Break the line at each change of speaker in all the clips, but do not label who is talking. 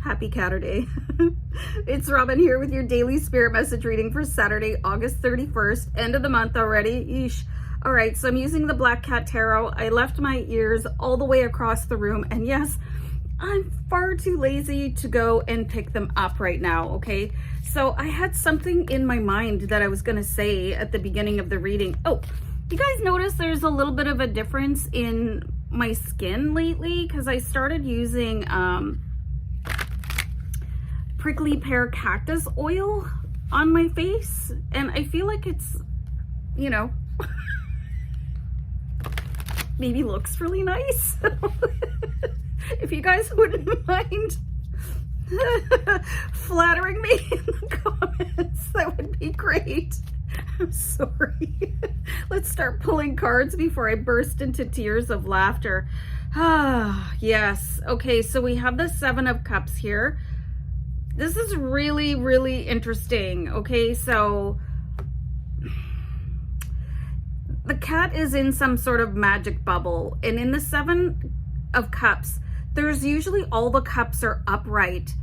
Happy Catter Day. It's Robin here with your daily spirit message reading for Saturday, August 31st, end of the month already. Yeesh. All right, so I'm using the Black Cat Tarot. I left my ears all the way across the room, and yes, I'm far too lazy to go and pick them up right now, okay? So I had something in my mind that I was gonna say at the beginning of the reading. Oh, you guys notice there's a little bit of a difference in my skin lately? Because I started using prickly pear cactus oil on my face, and I feel like it's, you know, maybe looks really nice. If you guys wouldn't mind flattering me in the comments, that would be great. I'm sorry. Let's start pulling cards before I burst into tears of laughter. Ah, yes. Okay, so we have the Seven of Cups here. This is really, really interesting. Okay, so the cat is in some sort of magic bubble, and in the Seven of Cups, there's usually all the cups are upright.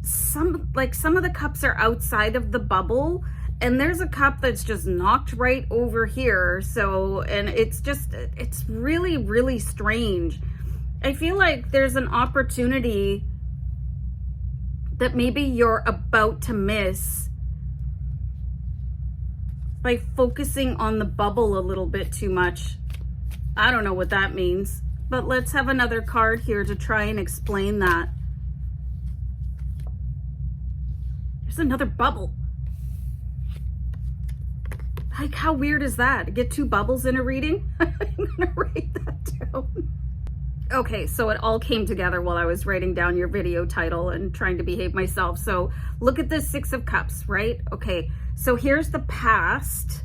Some of the cups are outside of the bubble, and there's a cup that's just knocked right over here. So, and it's really, really strange. I feel like there's an opportunity that maybe you're about to miss by focusing on the bubble a little bit too much. I don't know what that means, but let's have another card here to try and explain that. There's another bubble. Like, how weird is that? Get two bubbles in a reading? I'm gonna write that down. Okay, so it all came together while I was writing down your video title and trying to behave myself. So look at the Six of Cups, right? Okay, so here's the past,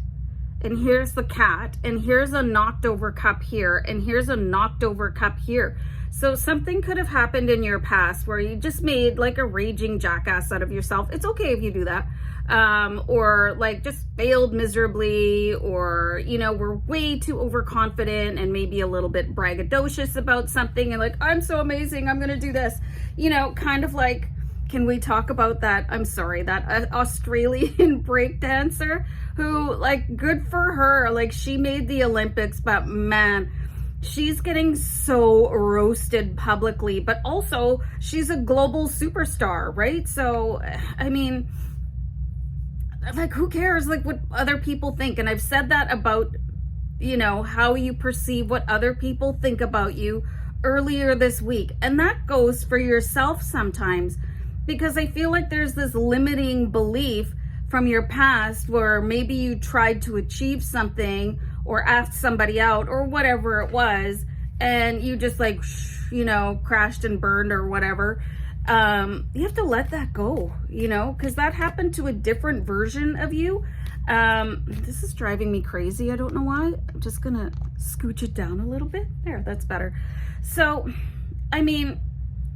and here's the cat, and here's a knocked over cup here, and here's a knocked over cup here. So something could have happened in your past where you just made like a raging jackass out of yourself. It's okay if you do that. Or like just failed miserably, or, you know, we're way too overconfident and maybe a little bit braggadocious about something and like, I'm so amazing, I'm gonna do this. You know, kind of like, can we talk about that? I'm sorry, that Australian break dancer who, like, good for her, like she made the Olympics, but man, she's getting so roasted publicly, but also she's a global superstar, right? So, I mean, like, who cares, like, what other people think? And I've said that about, you know, how you perceive what other people think about you earlier this week. And that goes for yourself sometimes, because I feel like there's this limiting belief from your past where maybe you tried to achieve something or asked somebody out or whatever it was, and you just, like, you know, crashed and burned or whatever. You have to let that go, you know, because that happened to a different version of you. This is driving me crazy. I don't know why. I'm just gonna scooch it down a little bit. There, that's better. So, I mean,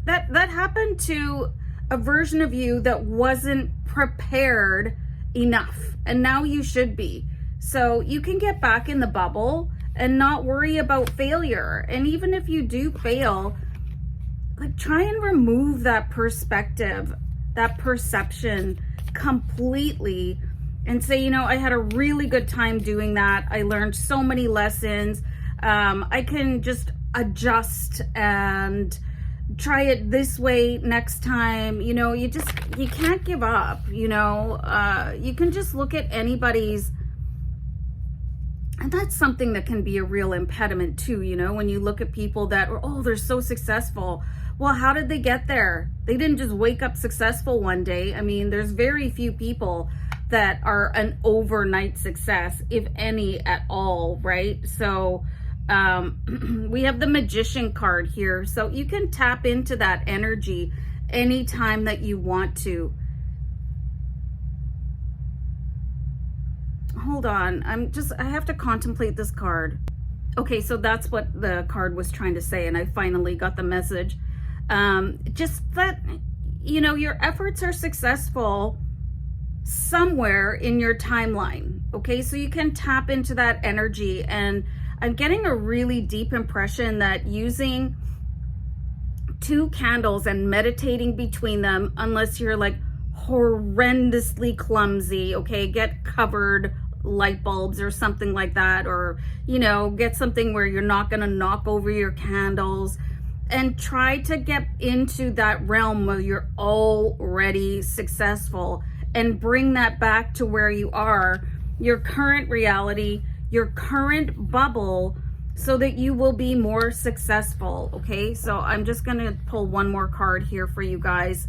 that happened to a version of you that wasn't prepared enough, and now you should be. So you can get back in the bubble and not worry about failure. And even if you do fail, like, try and remove that perspective, that perception completely, and say, you know, I had a really good time doing that. I learned so many lessons. I can just adjust and try it this way next time. You know, you can't give up, you know. You can just look at anybody's, and that's something that can be a real impediment too, you know, when you look at people that are, oh, they're so successful. Well, how did they get there? They didn't just wake up successful one day. I mean, there's very few people that are an overnight success, if any at all, right? So we have the Magician card here. So you can tap into that energy anytime that you want to. Hold on, I have to contemplate this card. Okay, so that's what the card was trying to say, and I finally got the message. Just that, you know, your efforts are successful somewhere in your timeline. Okay, so you can tap into that energy, and I'm getting a really deep impression that using 2 candles and meditating between them, unless you're like horrendously clumsy, okay? Get covered light bulbs or something like that, or, you know, get something where you're not gonna knock over your candles, and try to get into that realm where you're already successful and bring that back to where you are, your current reality, your current bubble, so that you will be more successful, okay? So I'm just gonna pull one more card here for you guys.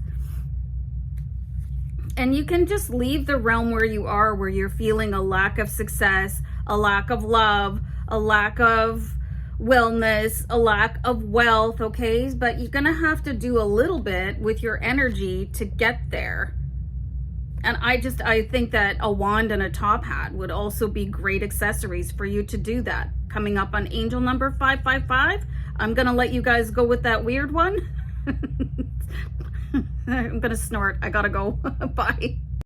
And you can just leave the realm where you are, where you're feeling a lack of success, a lack of love, a lack of wellness, a lack of wealth, okay? But you're gonna have to do a little bit with your energy to get there. And I think that a wand and a top hat would also be great accessories for you to do that. Coming up on angel number 555, I'm gonna let you guys go with that weird one. I'm gonna snort. I gotta go. Bye.